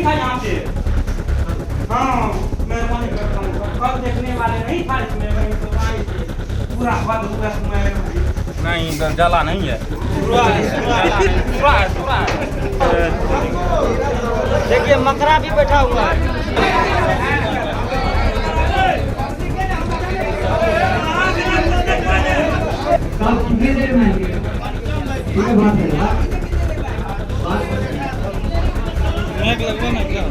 था यहाँ पे। हाँ मेहरबानी करता हूँ, कल देखने वाले नहीं था इसमें, वहीं तो वहीं से पूरा बंद हुआ मैं नहीं इधर जला नहीं है। पूरा है। देखिए मकरा भी बैठा हुआ है। कितने देर में आएंगे? बात है लगवा ना क्या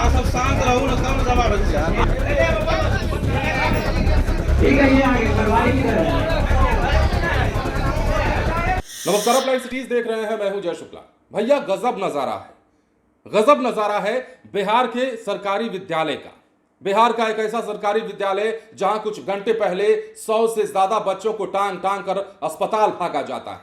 सब शांत रहो ना, कम जवाब ठीक है, ये आगे करवाई की तरह। नमस्कार, आप लाइव सिटीज देख रहे हैं। मैं हूं जय शुक्ला। भैया गजब नजारा है, गजब नजारा है बिहार के सरकारी विद्यालय का। बिहार का एक ऐसा सरकारी विद्यालय जहां कुछ घंटे पहले 100 से ज्यादा बच्चों को टांग टांग कर अस्पताल भागा जाता है।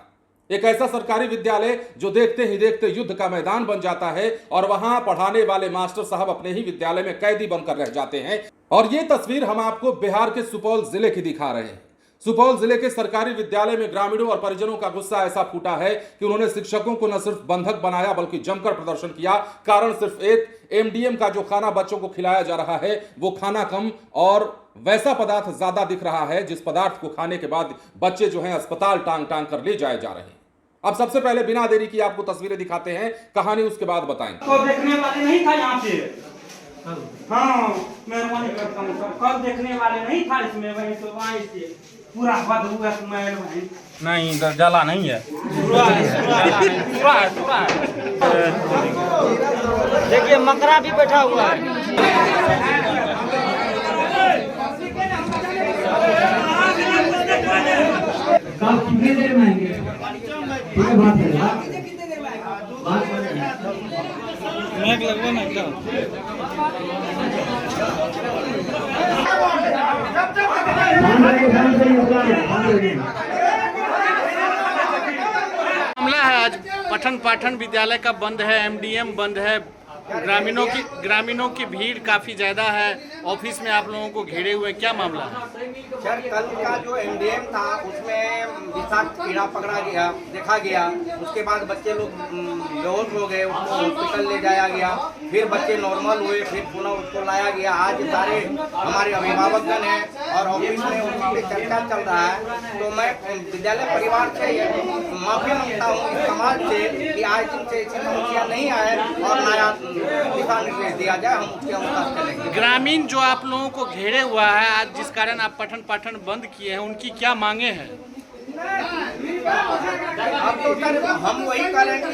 एक ऐसा सरकारी विद्यालय जो देखते ही देखते युद्ध का मैदान बन जाता है और वहां पढ़ाने वाले मास्टर साहब अपने ही विद्यालय में कैदी बनकर रह जाते हैं। और ये तस्वीर हम आपको बिहार के सुपौल जिले की दिखा रहे हैं। सुपौल जिले के सरकारी विद्यालय में ग्रामीणों और परिजनों का गुस्सा ऐसा फूटा है कि उन्होंने शिक्षकों को न सिर्फ बंधक बनाया बल्कि जमकर प्रदर्शन किया। कारण सिर्फ एक, एमडीएम का जो खाना बच्चों को खिलाया जा रहा है वो खाना कम और वैसा पदार्थ ज्यादा दिख रहा है जिस पदार्थ को खाने के बाद बच्चे जो हैं अस्पताल टांग टांग कर ले जाए जा रहे हैं। अब सबसे पहले बिना देरी की आपको तस्वीरें दिखाते हैं, कहानी उसके बाद बताएंगे। तो देखने वाले नहीं था यहाँ पे। हाँ मेहरबानी करता हूँ, कल देखने वाले नहीं था इसमें, वहीं तो वहीं से पूरा बंद हुआ मैं वहीं। नहीं इधर जला नहीं है। पूरा है। देखिए मकरा भी बैठा हुआ है। कल कितने देर में आएंगे? बात है लगवा ना क्या मामला है। आज पठन पाठन विद्यालय का बंद है, एमडीएम बंद है। ग्रामीणों की भीड़ काफ़ी ज़्यादा है। ऑफिस में आप लोगों को घेरे हुए, क्या मामला है? सर कल का जो एमडीएम था उसमें विषाक्त कीड़ा पकड़ा गया, देखा गया। उसके बाद बच्चे लोग बेहोश हो गए, उसको हॉस्पिटल ले जाया गया। फिर बच्चे नॉर्मल हुए, फिर पुनः उसको लाया गया। आज सारे हमारे अभिभावकगण हैं और ऑफिस में उनकी चर्चा चल रहा है। तो मैं विद्यालय परिवार से माफी मांगता हूँ इस समाज से कि आज दिन से ऐसी समस्या नहीं आए और नया दिशा निर्देश दिया जाए, हम उसके अनुसार चलेंगे। ग्रामीण जो आप लोगों को घेरे हुआ है आज, जिस कारण आप पठन पाठन बंद किए हैं, उनकी क्या मांगे हैं? अब तो सर हम वही करें कि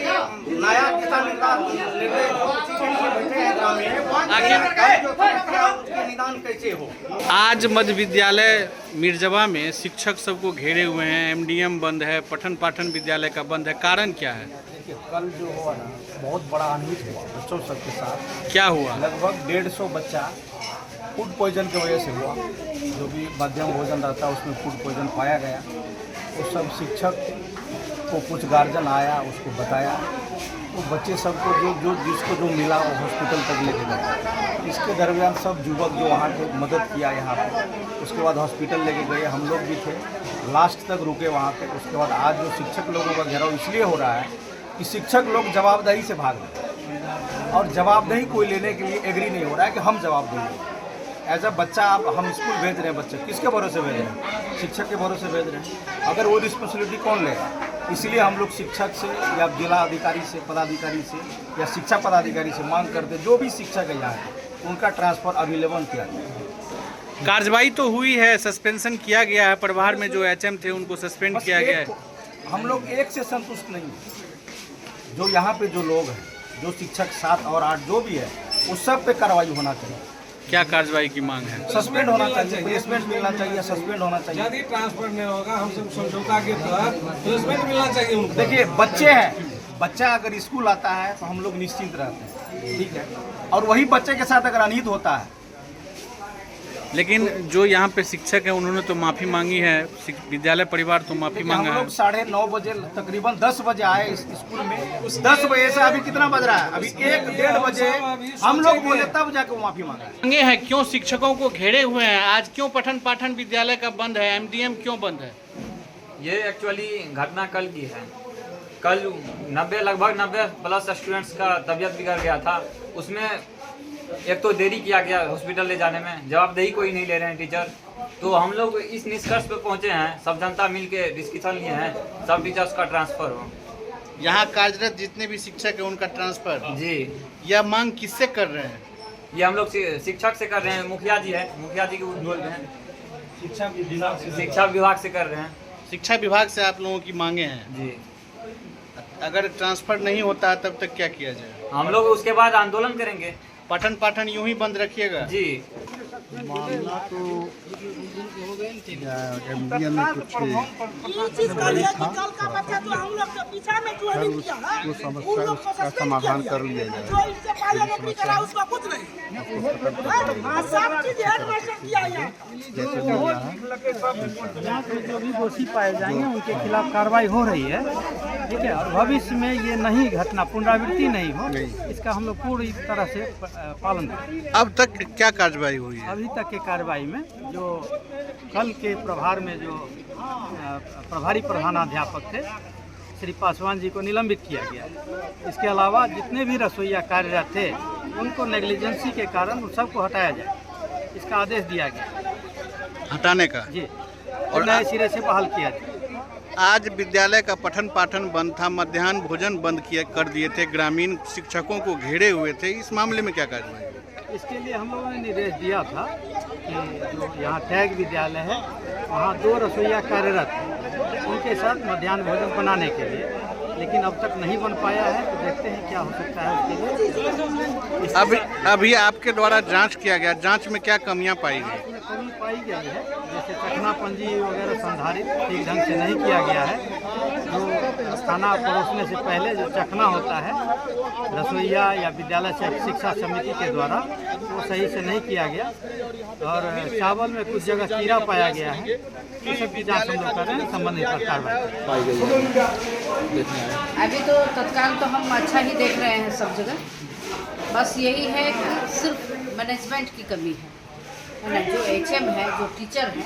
नया दिशा निर्देश उसी के लिए बैठे हैं ग्रामीण, आखिर जो समस्या उसके निदान कैसे हो। आज मध्य विद्यालय मिर्जवा में शिक्षक सबको घेरे हुए हैं, एमडीएम बंद है, पठन पाठन विद्यालय का बंद है, कारण क्या है? देखिए कल जो हुआ ना बहुत बड़ा अनहित हुआ बच्चों सबके साथ। क्या हुआ? लगभग 150 बच्चा फूड पॉइजन की वजह से हुआ। जो भी मध्यम भोजन रहता है उसमें फूड पॉइजन पाया गया। वो सब शिक्षक को कुछ गार्जियन आया, उसको बताया, तो बच्चे सबको जो जिसको जो मिला वो हॉस्पिटल तक लेके गए। इसके दरमियान सब युवक जो वहाँ के मदद किया यहाँ पे, उसके बाद हॉस्पिटल लेके गए। हम लोग भी थे, लास्ट तक रुके वहाँ पे। उसके बाद आज जो शिक्षक लोगों का घेराव इसलिए हो रहा है कि शिक्षक लोग जवाबदेही से भाग रहे और जवाबदेही कोई लेने के लिए एग्री नहीं हो रहा है कि हम जवाब देंगे। एज अ बच्चा आप हम स्कूल भेज रहे हैं, बच्चे किसके भरोसे भेज रहे हैं? शिक्षक के भरोसे भेज रहे हैं। अगर वो रिस्पॉन्सिबिलिटी कौन लेगा? इसलिए हम लोग शिक्षक से या जिला अधिकारी से, पदाधिकारी से या शिक्षा पदाधिकारी से मांग करते, जो भी शिक्षक है यहाँ उनका ट्रांसफर अवेलेबल किया जाए। कार्रवाई तो हुई है, सस्पेंशन किया गया है। प्रभार में जो एचएम थे उनको सस्पेंड किया गया है। हम लोग एक से संतुष्ट नहीं हैं। जो यहाँ पे जो लोग हैं, जो शिक्षक 7 और 8 जो भी है, उस सब पे कार्रवाई होना चाहिए। क्या कार्रवाई की मांग है? सस्पेंड होना चाहिए, प्लेसमेंट मिलना चाहिए, सस्पेंड होना चाहिए। यदि ट्रांसफर नहीं होगा हम सब समझौता के तहत प्लेसमेंट मिलना चाहिए उनको। देखिए बच्चे हैं, बच्चा अगर स्कूल आता है तो हम लोग निश्चिंत रहते हैं, ठीक है। और वही बच्चे के साथ अगर अनहित होता है लेकिन जो यहाँ पे शिक्षक है उन्होंने तो माफ़ी मांगी है, विद्यालय परिवार तो माफ़ी देखिए, मांगा हम है। लोग 9:30 बजे तकरीबन 10 बजे आए इस स्कूल में। 10 बजे से अभी कितना बज रहा है? अभी 1-1:30 बजे हम लोग बोले तब जाके वो माफी मांगा। मांगे हैं क्यों शिक्षकों को घेरे हुए हैं? आज क्यों पठन पाठन विद्यालय का बंद है? एमडीएम क्यों बंद है? ये एक्चुअली घटना कल की है। कल लगभग 90 प्लस स्टूडेंट्स का तबीयत बिगड़ गया था। उसमें एक तो देरी किया गया हॉस्पिटल ले जाने में, जवाबदेही कोई नहीं ले रहे हैं टीचर। तो हम लोग इस निष्कर्ष पे पहुंचे हैं, सब जनता मिल के डिस्कशन लिए हैं, सब टीचर्स का ट्रांसफ़र हो। यहाँ कार्यरत जितने भी शिक्षक हैं उनका ट्रांसफर जी। यह मांग किससे कर रहे हैं? ये हम लोग शिक्षक से कर रहे हैं, मुखिया जी है, मुखिया जी को बोल रहे हैं, शिक्षा विभाग से कर रहे हैं। शिक्षा विभाग से आप लोगों की मांगे हैं जी। अगर ट्रांसफर नहीं होता तब तक क्या किया जाए? हम लोग उसके बाद आंदोलन करेंगे। पठन पाठन यूं ही बंद रखिएगा? जी। मामला तो एमडीएम में कुछ वो समस्या का समाधान कर लिया जाए। यहाँ पे जो भी दोषी पाए जाएंगे उनके खिलाफ कार्रवाई हो रही है, ठीक है। और भविष्य में ये नहीं घटना पुनरावृत्ति नहीं हो, इसका हम लोग पूरी तरह से पालन करें। अब तक क्या कार्रवाई हुई है? अभी तक के कार्रवाई में जो कल के प्रभार में जो प्रभारी प्रधानाध्यापक थे श्री पासवान जी को निलंबित किया गया। इसके अलावा जितने भी रसोइया कार्यरत थे उनको नेग्लिजेंसी के कारण उन सबको हटाया जाए, इसका आदेश दिया गया हटाने का जी, और नए सिरे से बहाल किया जाए। आज विद्यालय का पठन पाठन बंद था, मध्याह्न भोजन बंद किया कर दिए थे, ग्रामीण शिक्षकों को घेरे हुए थे। इस मामले में क्या कार्रवाई? इसके लिए हम लोगों ने निर्देश दिया था कि जो यहाँ टैग विद्यालय है वहाँ 2 रसोइया कार्यरत हैं, उनके साथ मध्याह्न भोजन बनाने के लिए, लेकिन अब तक नहीं बन पाया है। तो देखते हैं क्या हो सकता है उसके लिए। अभी आपके द्वारा जांच किया गया, जांच में क्या कमियां पाई गई? इसमें कमी पाई गई है, जैसे चखना पंजी वगैरह संधारित ठीक ढंग से नहीं किया गया है। जो खाना परोसने से पहले जो चखना होता है रसोइया या विद्यालय शिक्षा समिति के द्वारा, वो सही से नहीं किया गया। और चावल में कुछ जगह कीड़ा पाया गया है। ये सब की जाँच हम लोग कर रहे हैं, संबंधित पर कार्रवाई पाई गई है। अभी तो तत्काल तो हम अच्छा ही देख रहे हैं सब जगह, बस यही है कि सिर्फ मैनेजमेंट की कमी है ना। जो एचएम है, जो टीचर है,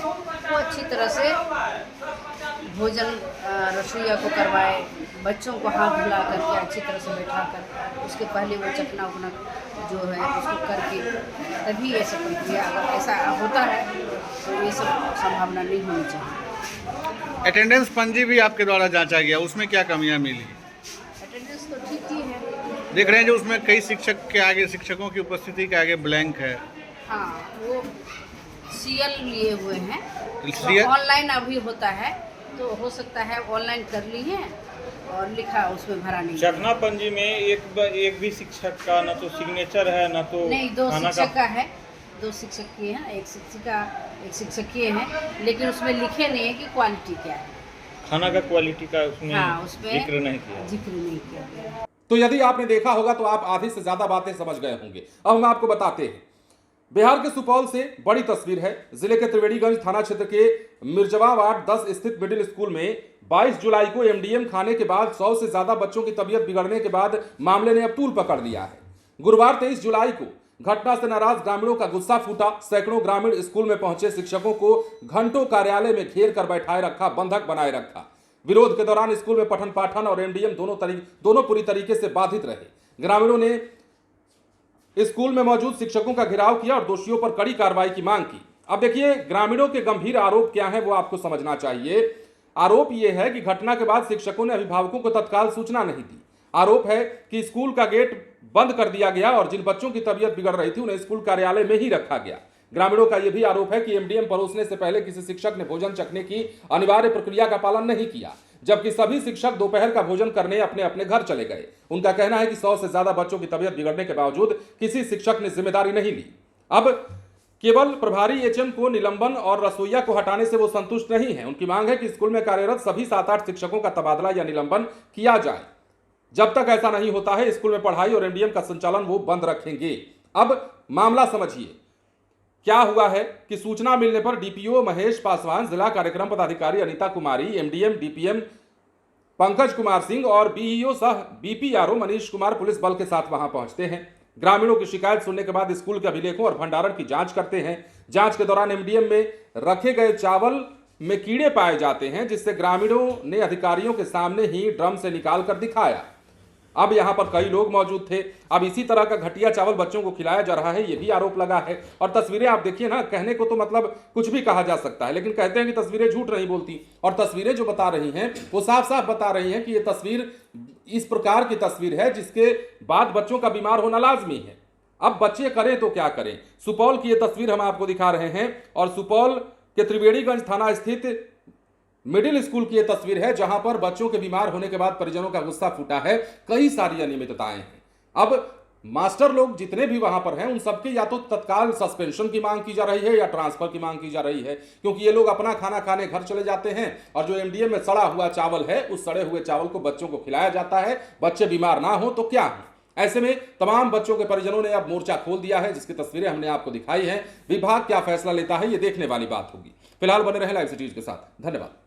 वो अच्छी तरह से भोजन रसोइया को करवाए, बच्चों को हाथ धुला करके अच्छी तरह से बैठा कर उसके पहले वो चखना उखना जो है उसको करके तभी ये सब प्रक्रिया, अगर ऐसा होता है तो ये सब संभावना नहीं होनी चाहिए। अटेंडेंस पंजी भी आपके द्वारा जांचा गया, उसमें क्या कमियां मिली? अटेंडेंस तो ठीक ही है। देख रहे हैं जो उसमें कई शिक्षक के आगे, शिक्षकों की उपस्थिति के आगे ब्लैंक है। हाँ, वो सीएल लिए हुए हैं, इसलिए ऑनलाइन अभी होता है तो हो सकता है ऑनलाइन कर ली है और लिखा उसमें भरा नहीं। चखना पंजी में एक भी शिक्षक का न तो सिग्नेचर है न तो नहीं, 2 शिक्षक का है, 2 शिक्षक किए हैं, एक शिक्षिका एक शिक्षक किए हैं, लेकिन उसमें लिखे नहीं है कि क्वालिटी क्या है। खाना का क्वालिटी का उसमें उसमें जिक्र नहीं किया। जिक्र नहीं किया गया। तो यदि आपने देखा होगा तो आप आधी से ज्यादा बातें समझ गए होंगे। अब हम आपको बताते हैं, बिहार के सुपौल से बड़ी तस्वीर है। जिले के त्रिवेणीगंज थाना क्षेत्र के मिर्जवा वार्ड 10 स्थित मिडिल स्कूल में 22 जुलाई को एमडीएम खाने के बाद 100 से ज्यादा बच्चों की तबीयत बिगड़ने के बाद मामले ने अब तूल पकड़ लिया है। गुरुवार 23 जुलाई को घटना से नाराज ग्रामीणों का गुस्सा फूटा। सैकड़ों ग्रामीण स्कूल में पहुंचे शिक्षकों को घंटों कार्यालय में घेर कर बैठाए रखा, बंधक बनाए रखा। विरोध के दौरान स्कूल में पठन पाठन और एमडीएम दोनों पूरी तरीके से बाधित रहे। ग्रामीणों ने स्कूल में मौजूद शिक्षकों का घेराव किया और दोषियों पर कड़ी कार्रवाई की मांग की। अब देखिए, ग्रामीणों के गंभीर आरोप क्या हैं वो आपको समझना चाहिए। आरोप यह है कि घटना के बाद शिक्षकों ने अभिभावकों को तत्काल सूचना नहीं दी। आरोप है कि स्कूल का गेट बंद कर दिया गया और जिन बच्चों की तबीयत बिगड़ रही थी उन्हें स्कूल कार्यालय में ही रखा गया। ग्रामीणों का यह भी आरोप है कि एमडीएम परोसने से पहले किसी शिक्षक ने भोजन चखने की अनिवार्य प्रक्रिया का पालन नहीं किया, जबकि सभी शिक्षक दोपहर का भोजन करने अपने अपने घर चले गए। उनका कहना है कि 100 से ज्यादा बच्चों की तबीयत बिगड़ने के बावजूद किसी शिक्षक ने जिम्मेदारी नहीं ली। अब केवल प्रभारी एचएम को निलंबन और रसोइया को हटाने से वो संतुष्ट नहीं है। उनकी मांग है कि स्कूल में कार्यरत सभी 7-8 शिक्षकों का तबादला या निलंबन किया जाए। जब तक ऐसा नहीं होता है स्कूल में पढ़ाई और एमडीएम का संचालन वो बंद रखेंगे। अब मामला समझिए, क्या हुआ है कि सूचना मिलने पर डीपीओ महेश पासवान, जिला कार्यक्रम पदाधिकारी अनीता कुमारी, एमडीएम डीपीएम पंकज कुमार सिंह और बीईओ सह बीपीआरओ मनीष कुमार पुलिस बल के साथ वहां पहुंचते हैं। ग्रामीणों की शिकायत सुनने के बाद स्कूल के अभिलेखों और भंडारण की जांच करते हैं। जांच के दौरान एमडीएम में रखे गए चावल में कीड़े पाए जाते हैं, जिससे ग्रामीणों ने अधिकारियों के सामने ही ड्रम से निकाल कर दिखाया। अब यहां पर कई लोग मौजूद थे। अब इसी तरह का घटिया चावल बच्चों को खिलाया जा रहा है, यह भी आरोप लगा है। और तस्वीरें आप देखिए ना, कहने को तो मतलब कुछ भी कहा जा सकता है, लेकिन कहते हैं कि तस्वीरें झूठ नहीं बोलती। और तस्वीरें जो बता रही हैं वो साफ साफ बता रही हैं कि ये तस्वीर इस प्रकार की तस्वीर है जिसके बाद बच्चों का बीमार होना लाजमी है। अब बच्चे करें तो क्या करें। सुपौल की ये तस्वीर हम आपको दिखा रहे हैं और सुपौल के त्रिवेणीगंज थाना स्थित मिडिल स्कूल की यह तस्वीर है, जहां पर बच्चों के बीमार होने के बाद परिजनों का गुस्सा फूटा है। कई सारी अनियमितताएं हैं। अब मास्टर लोग जितने भी वहां पर हैं उन सबके या तो तत्काल सस्पेंशन की मांग की जा रही है या ट्रांसफर की मांग की जा रही है, क्योंकि ये लोग अपना खाना खाने घर चले जाते हैं और जो एमडीएम में सड़ा हुआ चावल है उस सड़े हुए चावल को बच्चों को खिलाया जाता है। बच्चे बीमार ना हो तो क्या है। ऐसे में तमाम बच्चों के परिजनों ने अब मोर्चा खोल दिया है, जिसकी तस्वीरें हमने आपको दिखाई हैं। विभाग क्या फैसला लेता है ये देखने वाली बात होगी। फिलहाल बने रहे लाइव सिटीज के साथ। धन्यवाद।